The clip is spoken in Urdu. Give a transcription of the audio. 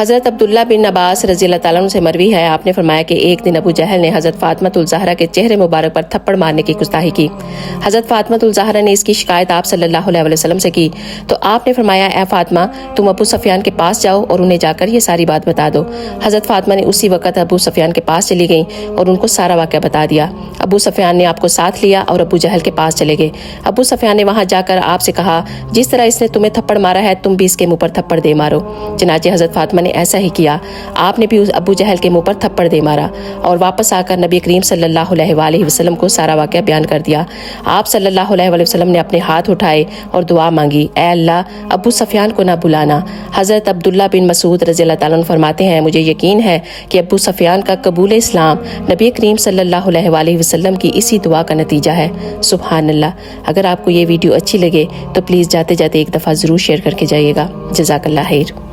حضرت عبداللہ بن عباس رضی اللہ تعالیٰ عنہ سے مروی ہے، آپ نے فرمایا کہ ایک دن ابو جہل نے حضرت فاطمہ الزہرا کے چہرے مبارک پر تھپڑ مارنے کی گستاخی کی۔ حضرت فاطمہ الزہرا نے اس کی شکایت آپ صلی اللہ علیہ وسلم سے کی تو آپ نے فرمایا اے فاطمہ تم ابو سفیان کے پاس جاؤ اور انہیں جا کر یہ ساری بات بتا دو۔ حضرت فاطمہ نے اسی وقت ابو سفیان کے پاس چلی گئیں اور ان کو سارا واقعہ بتا دیا۔ ابو سفیان نے آپ کو ساتھ لیا اور ابو جہل کے پاس چلے گئے۔ ابو سفیان نے وہاں جا کر آپ سے کہا جس طرح اس نے تمہیں تھپڑ مارا ہے تم بھی اس کے منہ پر تھپڑ دے مارو۔ چنانچہ حضرت فاطمہ نے ایسا ہی کیا، آپ نے بھی ابو جہل کے منہ پر تھپڑ دے مارا اور واپس آ کر نبی کریم صلی اللہ علیہ وآلہ وسلم کو سارا واقعہ بیان کر دیا۔ آپ صلی اللہ علیہ وآلہ وسلم نے اپنے ہاتھ اٹھائے اور دعا مانگی، اے اللہ ابو سفیان کو نہ بلانا۔ حضرت عبداللہ بن مسعود رضی اللہ تعالیٰ عنہ فرماتے ہیں مجھے یقین ہے کہ ابو سفیان کا قبول اسلام نبی کریم صلی اللہ علیہ وآلہ وسلم کی اسی دعا کا نتیجہ ہے۔ سبحان اللہ۔ اگر آپ کو یہ ویڈیو اچھی لگے تو پلیز جاتے جاتے ایک دفعہ ضرور شیئر کر کے جائیے گا۔ جزاک اللہ خیر۔